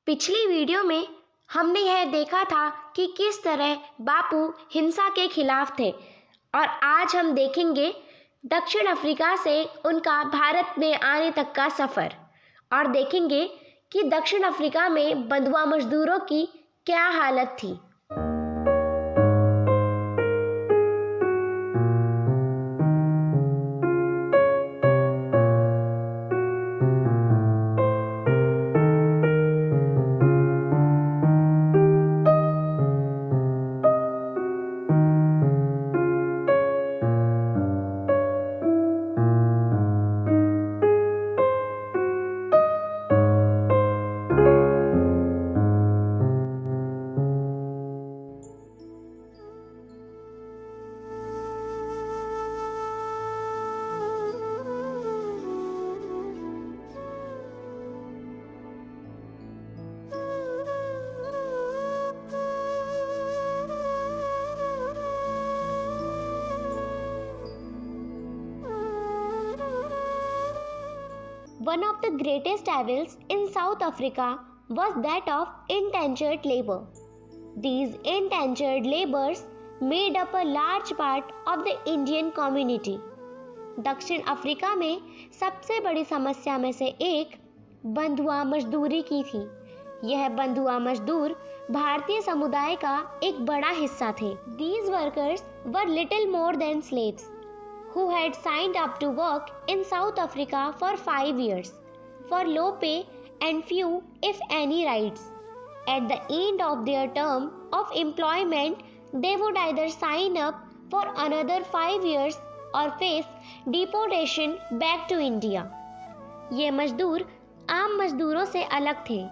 पिछली वीडियो में हमने यह देखा था कि किस तरह बापू हिंसा के खिलाफ थे और आज हम देखेंगे दक्षिण अफ्रीका से उनका भारत में आने तक का सफ़र और देखेंगे कि दक्षिण अफ्रीका में बंधुआ मजदूरों की क्या हालत थी। One of the greatest evils in South Africa was that of indentured labor. These indentured laborers made up a large part of the Indian community. दक्षिण अफ्रीका में सबसे बड़ी समस्या में से एक बंधुआ मजदूरी की थी। यह बंधुआ मजदूर भारतीय समुदाय का एक बड़ा हिस्सा थे। These workers were little more than slaves who had signed up to work in South Africa for 5 years for low pay and few, if any, rights. At the end of their term of employment, they would either sign up for another 5 years or face deportation back to India. ये मजदूर आम मजदूरों से अलग थे।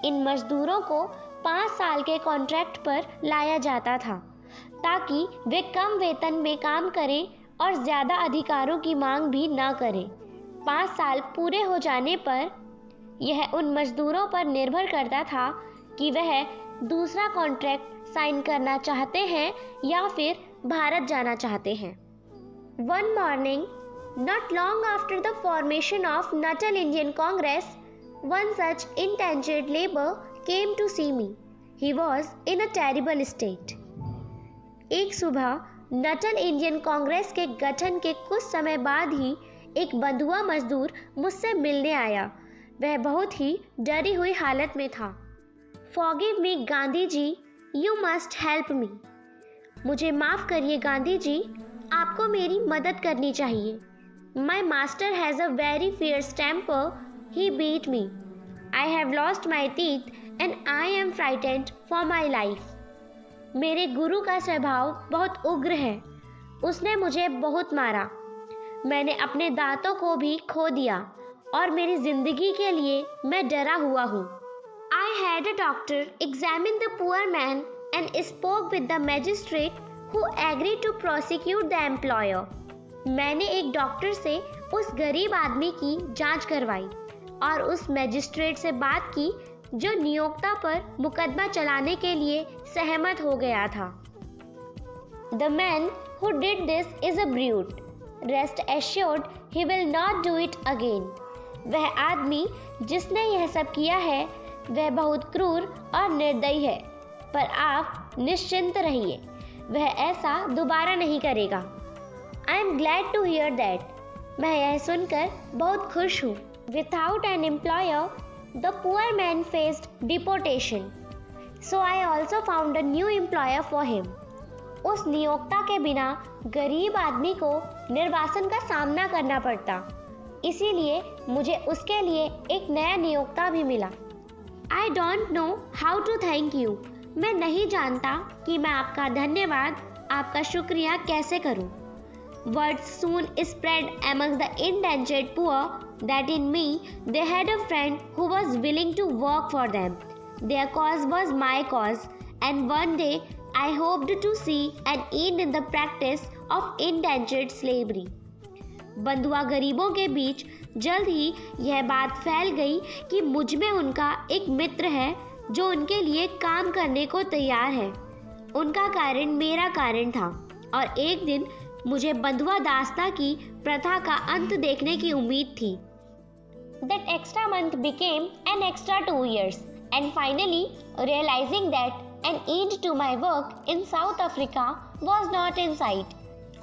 इन मजदूरों को 5 साल के कॉन्ट्रैक्ट पर लाया जाता था ताकि वे कम वेतन में काम करें और ज़्यादा अधिकारों की मांग भी ना करें। 5 साल पूरे हो जाने पर यह उन मजदूरों पर निर्भर करता था कि वह दूसरा कॉन्ट्रैक्ट साइन करना चाहते हैं या फिर भारत जाना चाहते हैं। One morning, not long after the formation of Natal Indian Congress, one such indentured laborer came to see me. He was in a terrible state. एक सुबह नटल इंडियन कांग्रेस के गठन के कुछ समय बाद ही एक बंधुआ मजदूर मुझसे मिलने आया। वह बहुत ही डरी हुई हालत में था। Forgive me, Gandhi ji, you must help me. मुझे माफ़ करिए गांधी जी, आपको मेरी मदद करनी चाहिए। My master has a very fierce temper. He beat me. I have lost my teeth and I am frightened for my life. मेरे गुरु का स्वभाव बहुत उग्र है। उसने मुझे बहुत मारा। मैंने अपने दांतों को भी खो दिया और मेरी जिंदगी के लिए मैं डरा हुआ हूँ। I had a doctor examine the poor man and spoke with the magistrate who agreed to prosecute the employer. मैंने एक डॉक्टर से उस गरीब आदमी की जांच करवाई और उस मैजिस्ट्रेट से बात की जो नियोक्ता पर मुकदमा चलाने के लिए सहमत हो गया था। The man who did this is a brute. Rest assured he will not do it again. वह आदमी जिसने यह सब किया है वह बहुत क्रूर और निर्दयी है, पर आप निश्चिंत रहिए, वह ऐसा दोबारा नहीं करेगा। I am glad to hear that. मैं यह सुनकर बहुत खुश हूँ। Without an employer, the poor man faced deportation. So I also found a new employer for him. उस नियोक्ता के बिना गरीब आदमी को निर्वासन का सामना करना पड़ता, इसीलिए मुझे उसके लिए एक नया नियोक्ता भी मिला। I don't know how to thank you. मैं नहीं जानता कि मैं आपका धन्यवाद, आपका शुक्रिया कैसे करूं। Words soon spread amongst the indentured poor that in me they had a friend who was willing to work for them. Their cause was my cause, and one day I hoped to see an end in the practice of indentured slavery. बंधुआ गरीबों के बीच जल्द ही यह बात फैल गई कि मुझ में उनका एक मित्र है जो उनके लिए काम करने को तैयार है। उनका कारण मेरा कारण था और एक दिन मुझे बंधुआ दास्ता की प्रथा का अंत देखने की उम्मीद थी। That extra month became an extra 2 years and finally realizing that an end to my work in South Africa was not in sight,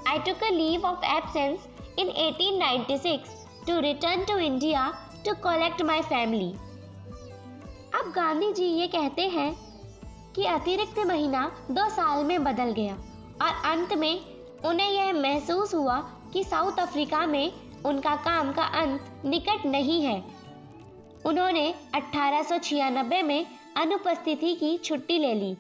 I took a leave of absence in 1896 to return to India to collect my family. अब गांधी जी ये कहते हैं कि अतिरिक्त महीना 2 साल में बदल गया और अंत में उन्हें यह महसूस हुआ कि साउथ अफ्रीका में उनका काम का अंत निकट नहीं है। उन्होंने 1896 में अनुपस्थिति की छुट्टी ले ली।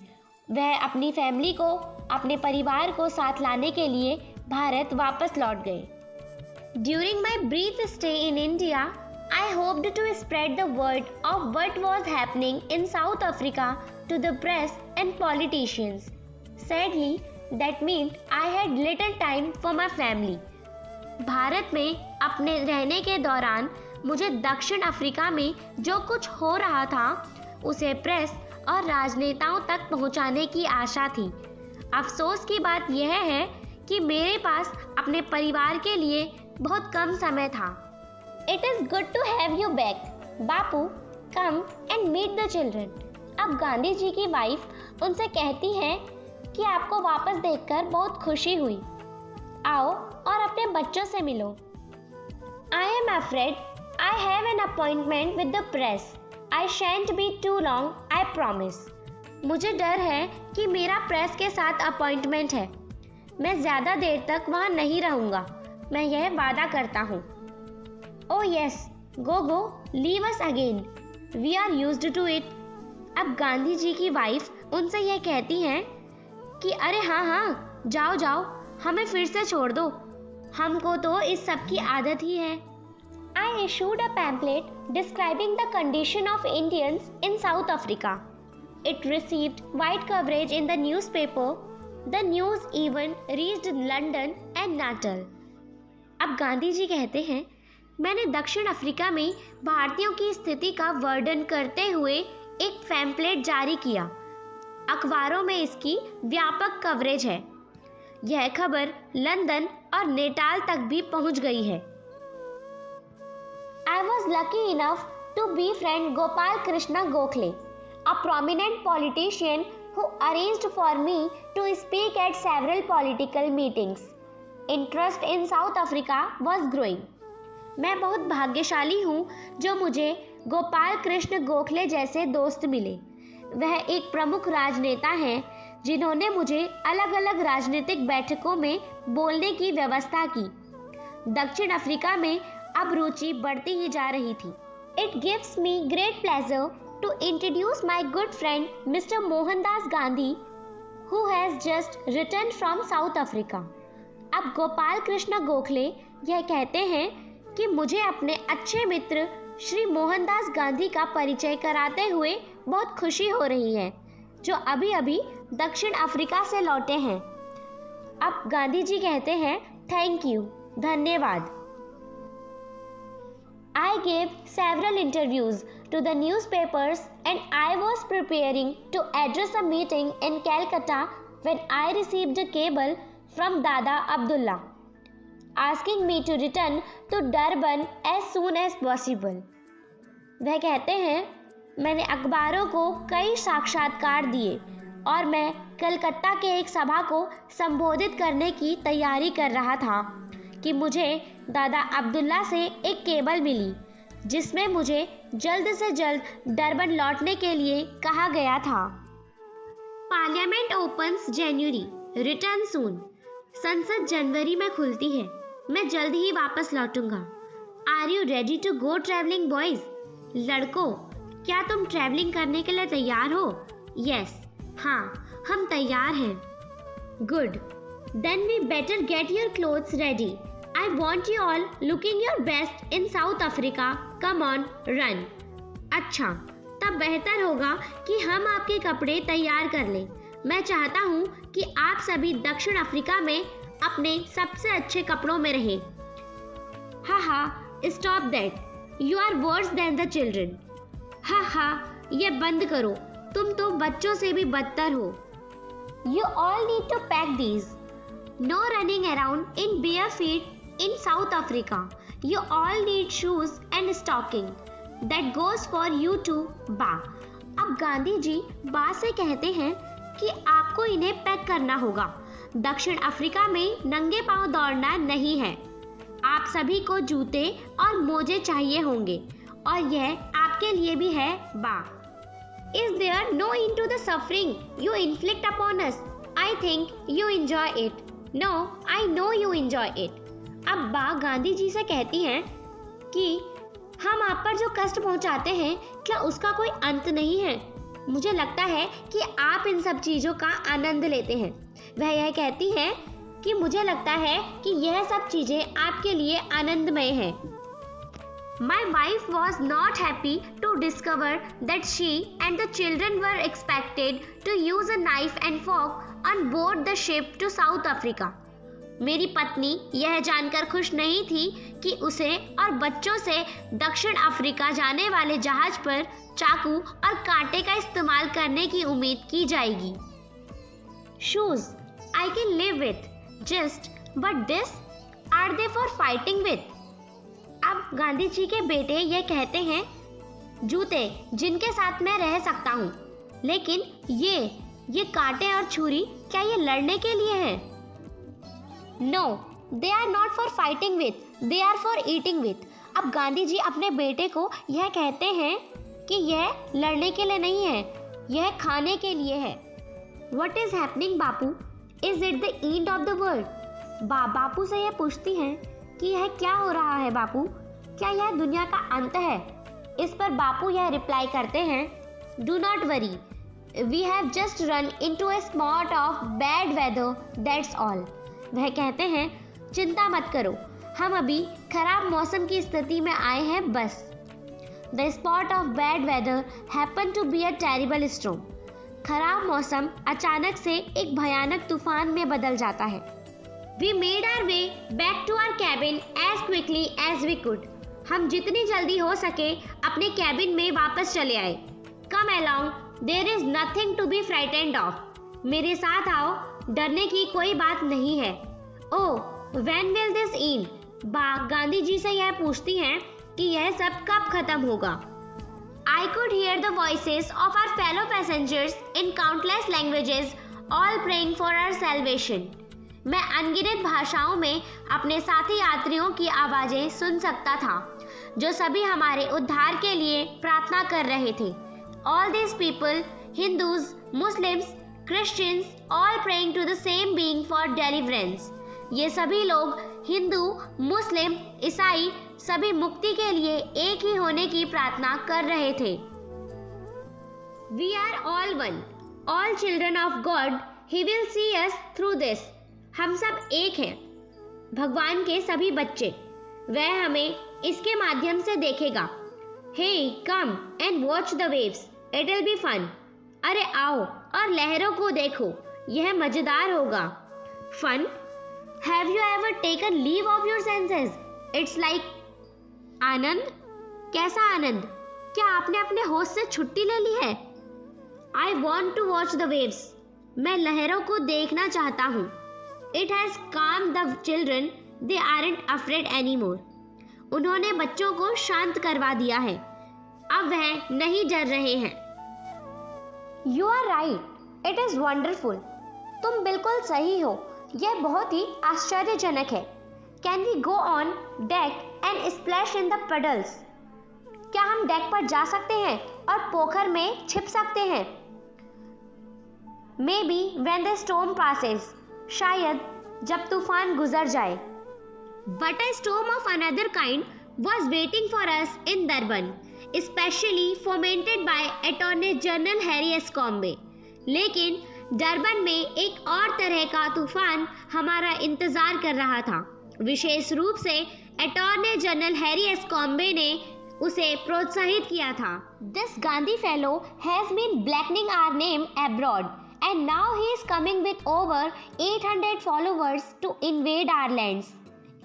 वह अपनी फैमिली को, अपने परिवार को साथ लाने के लिए भारत वापस लौट गए। During my brief stay in India, I hoped to spread the word of what was happening in South Africa to the press and politicians. Sadly, that meant I had little time for my family. Bharat में अपने रहने के दौरान मुझे दक्षिण Africa में जो कुछ हो रहा था उसे प्रेस और राजनेताओं तक पहुंचाने की आशा थी। अफसोस की बात यह है कि मेरे पास अपने परिवार के लिए बहुत कम समय था। It is good to have you back. Bapu, come and meet the children. अब गांधी जी की वाइफ उनसे कहती है कि आपको वापस देखकर बहुत खुशी हुई। आओ और अपने बच्चों से मिलो। I am afraid I have an appointment with the press. I shan't be too long, I promise. मुझे डर है कि मेरा प्रेस के साथ अपॉइंटमेंट है। मैं ज़्यादा देर तक वहाँ नहीं रहूँगा। मैं यह वादा करता हूँ। Oh yes, go, leave us again. We are used to it. अब गांधी जी की वाइफ उनसे यह कहती हैं कि अरे हाँ, जाओ, हमें फिर से छोड़ दो। हमको तो इस सब की आदत ही है। I issued a pamphlet describing the condition of Indians in South Africa. It received wide coverage in the newspaper. The news even reached London and Natal. अब गांधी जी कहते हैं, मैंने दक्षिण अफ्रीका में भारतीयों की स्थिति का वर्णन करते हुए एक पैम्फलेट जारी किया। अखबारों में इसकी व्यापक कवरेज है। यह खबर लंदन और नेटाल तक भी पहुंच गई है। I was lucky enough to befriend Gopal Krishna Gokhale, a prominent politician who arranged for me to speak at several political meetings. Interest in South Africa was growing. मैं बहुत भाग्यशाली हूँ जो मुझे गोपाल कृष्ण गोखले जैसे दोस्त मिले। वह एक प्रमुख राजनेता हैं जिन्होंने मुझे अलग अलग राजनीतिक बैठकों में बोलने की व्यवस्था की। दक्षिण अफ्रीका में अब रुचि बढ़ती ही जा रही थी। It gives me great pleasure to introduce my good friend Mr. Mohandas Gandhi, who has just returned from South Africa. अब गोपाल कृष्ण गोखले यह कहते हैं कि मुझे अपने अच्छे मित्र श्री मोहनदास गांधी का परिचय कराते हुए बहुत खुशी हो रही है, जो अभी अभी दक्षिण अफ्रीका से लौटे हैं। अब गांधी जी कहते हैं, थैंक यू, धन्यवाद। I gave several interviews to the newspapers and I was preparing to address a meeting in Calcutta when I received a cable from Dada Abdullah asking me to return to Durban as soon as possible. वह कहते हैं, मैंने अखबारों को कई साक्षात्कार दिए और मैं कलकत्ता के एक सभा को संबोधित करने की तैयारी कर रहा था कि मुझे दादा अब्दुल्ला से एक केबल मिली जिसमें मुझे जल्द से जल्द डरबन लौटने के लिए कहा गया था। पार्लियामेंट ओपन्स जनवरी, रिटर्न सून। संसद जनवरी में खुलती है, मैं जल्द ही वापस लौटूंगा। Are you ready to go travelling boys? लड़कों, क्या तुम ट्रैवलिंग करने के लिए तैयार हो? यस, हाँ, हम तैयार हैं। Good, then we better get your clothes ready. I want you all looking your best in South Africa. Come on, run. अच्छा, तब बेहतर होगा कि हम आपके कपड़े तैयार कर लें। मैं चाहता हूँ कि आप सभी दक्षिण अफ्रीका में अपने सबसे अच्छे कपड़ों में रहें। हा, stop that. You are worse than the children. हा, ये बंद करो, तुम तो बच्चों से भी बदतर हो। You all need to pack these. No running around in bare feet in South Africa. You all need shoes and stocking. That goes for you too, Ba. अब गांधी जी बा से कहते हैं कि आपको इन्हें पैक करना होगा। दक्षिण अफ्रीका में नंगे पांव दौड़ना नहीं है। आप सभी को जूते और मोजे चाहिए होंगे और यह आपके लिए भी है बा। Is there no end to the suffering you inflict upon us? I think you enjoy it. No, I know you enjoy it. अब बा गांधी जी से कहती हैं कि हम आप पर जो कष्ट पहुंचाते हैं क्या उसका कोई अंत नहीं है? मुझे लगता है कि आप इन सब चीजों का आनंद लेते हैं। वह यह कहती हैं कि मुझे लगता है कि यह सब चीजें आपके लिए आनंदमय हैं। My wife was not happy to discover that she and the children were expected to use a knife and fork on board the ship to South Africa. मेरी पत्नी यह जानकर खुश नहीं थी कि उसे और बच्चों से दक्षिण अफ्रीका जाने वाले जहाज पर चाकू और कांटे का इस्तेमाल करने की उम्मीद की जाएगी। Shoes I can live with, just but this are they for fighting with? अब गांधी जी के बेटे यह कहते हैं जूते जिनके साथ मैं रह सकता हूँ, लेकिन ये कांटे और छुरी क्या ये लड़ने के लिए हैं? No, they are not for fighting with, they are for eating with. अब गांधी जी अपने बेटे को यह कहते हैं कि यह लड़ने के लिए नहीं है, यह खाने के लिए है। What is happening, Bapu? Is it the end of the world? बापू से यह पूछती हैं कि यह क्या हो रहा है बापू, क्या यह दुनिया का अंत है? इस पर बापू यह रिप्लाई करते हैं do not worry, we have just run into a spot of bad weather, that's all. वह कहते हैं चिंता मत करो, हम अभी खराब मौसम की स्थिति में आए हैं बस। The spot of bad weather happen to be a terrible storm. खराब मौसम अचानक से एक भयानक तूफान में बदल जाता है। We made our way back to our cabin as quickly as we could. हम जितनी जल्दी हो सके अपने कैबिन में वापस चले आए। Come along, there is nothing to be frightened of. मेरे साथ आओ, डरने की कोई बात नहीं है। Oh, when will this end? बा गांधी जी से यह पूछती हैं कि यह सब कब खत्म होगा। I could hear the voices of our fellow passengers in countless languages, all praying for our salvation. मैं अनगिनत भाषाओं में अपने साथी यात्रियों की आवाजें सुन सकता था जो सभी हमारे उद्धार के लिए प्रार्थना कर रहे थे। All these people, Hindus, Muslims, Christians, all praying to the same being for deliverance. ये सभी लोग हिंदू, मुस्लिम, ईसाई सभी मुक्ति के लिए एक ही होने की प्रार्थना कर रहे थे। We are all one, all children of God. He will see us through this. हम सब एक हैं, भगवान के सभी बच्चे, वह हमें इसके माध्यम से देखेगा। Hey, come and watch the waves. It will be fun. अरे आओ और लहरों को देखो, यह मजेदार होगा। Fun? Have you ever taken leave of your senses? It's like आनंद? कैसा आनंद? क्या आपने अपने होश से छुट्टी ले ली है? I want to watch the waves. मैं लहरों को देखना चाहता हूँ। It has calmed the children. They aren't afraid anymore. उन्होंने बच्चों को शांत करवा दिया है, अब वह नहीं डर रहे हैं। You are right. It is wonderful. तुम बिल्कुल सही हो, यह बहुत ही आश्चर्यजनक है। Can we go on deck and splash in the puddles? क्या हम डेक पर जा सकते हैं और पोखर में छिप सकते हैं? Maybe when the storm passes. शायद जब तूफान गुजर जाए। But a storm of another kind was waiting for us in Durban, especially fomented by Attorney General Harry Escombe. लेकिन डरबन में एक और तरह का तूफान हमारा इंतजार कर रहा था। विशेष रूप से अटॉर्नी जनरल हैरी एस्कॉम्बे ने उसे प्रोत्साहित किया था। This Gandhi fellow has been blackening our name abroad. And now he is coming with over 800 followers to invade our lands.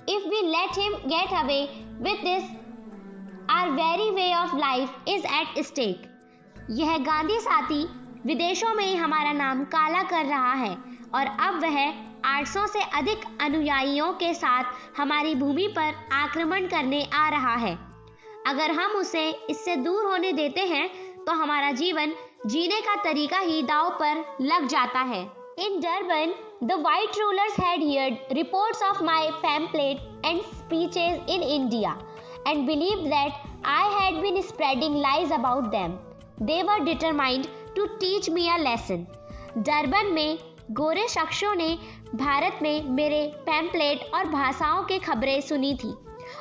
If we let him get away with this, our very way of life is at stake. यह गांधी साथी विदेशों में हमारा नाम काला कर रहा है और अब वह 800 से अधिक अनुयायियों के साथ हमारी भूमि पर आक्रमण करने आ रहा है। अगर हम उसे इससे दूर होने देते हैं तो हमारा जीवन जीने का तरीका ही दांव पर लग जाता है। In Durban, the white rulers had heard reports of my pamphlet and speeches in India and believed that I had been spreading lies about them. They were determined to teach me a lesson. Durban में गोरे शख्सों ने भारत में मेरे pamphlet और भाषाओं के खबरें सुनी थी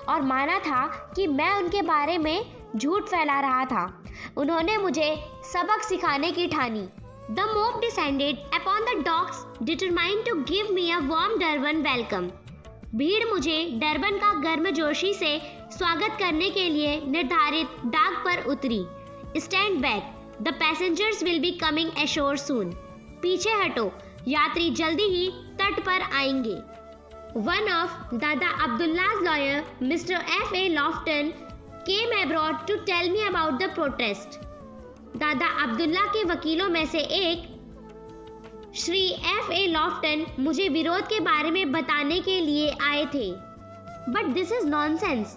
और माना था कि मैं उनके बारे में झूठ फैला रहा था। उन्होंने मुझे सबक सिखाने की ठानी। The mob descended upon the docks, determined to give me a warm Durban welcome. भीड़ मुझे डरबन का गर्मजोशी से स्वागत करने के लिए निर्धारित डाक पर उतरी। Stand back, the passengers will be coming ashore soon. पीछे हटो, यात्री जल्दी ही तट पर आएंगे। One of Dada Abdullah's lawyer, Mr. F.A. Lofton, came abroad to tell me about the protest. दादा अब्दुल्ला के वकीलों में से एक श्री F.A. लॉफ्टन मुझे विरोध के बारे में बताने के लिए आए थे। But this is nonsense.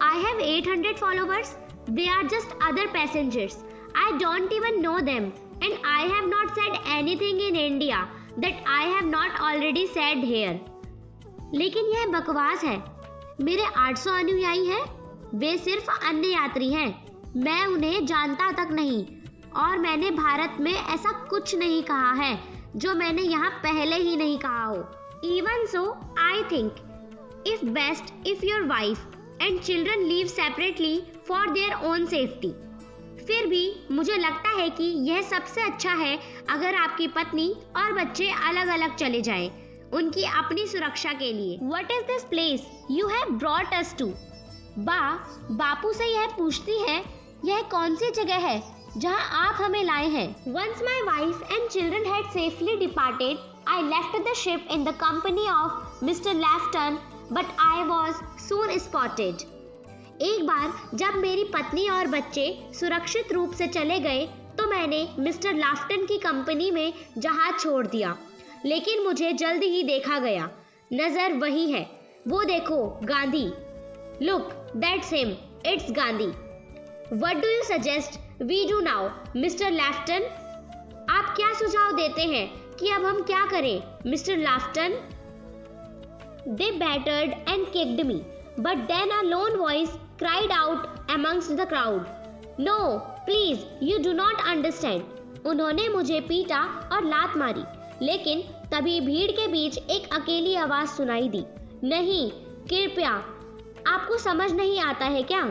I have 800 followers. They are just other passengers. I don't even know them. And I have not said anything in India that I have not already said here. लेकिन यह बकवास है। मेरे 800 अनुयायी हैं। वे सिर्फ अन्य यात्री हैं। मैं उन्हें जानता तक नहीं और मैंने भारत में ऐसा कुछ नहीं कहा है जो मैंने यहाँ पहले ही नहीं कहा हो। Even so, I think if best if your wife and children leave separately for their own safety. फिर भी मुझे लगता है कि यह सबसे अच्छा है अगर आपकी पत्नी और बच्चे अलग अलग चले जाएं, उनकी अपनी सुरक्षा के लिए। What is this place you have brought us to? बापू से यह पूछती है, यह कौन सी जगह है जहां आप हमें लाए हैं। Once my wife and children had safely departed, I left the ship in the company of Mr. Lafton, but I was soon spotted. एक बार जब मेरी पत्नी और बच्चे सुरक्षित रूप से चले गए तो मैंने मिस्टर लाफ्टन की कंपनी में जहाज छोड़ दिया, लेकिन मुझे जल्द ही देखा गया। नजर वही है, वो देखो, Gandhi. Look, that's him. It's Gandhi. What do you suggest we do now, Mr. Lafton? आप क्या सुझाव देते हैं कि अब हम क्या करें, mister लाफ्टन? They battered and kicked me, but then a lone voice cried out amongst the crowd, "No, please, you do not understand." उन्होंने मुझे पीटा और लात मारी, लेकिन तभी भीड़ के बीच एक अकेली आवाज सुनाई दी, नहीं, कृपया, आपको समझ नहीं आता है क्या?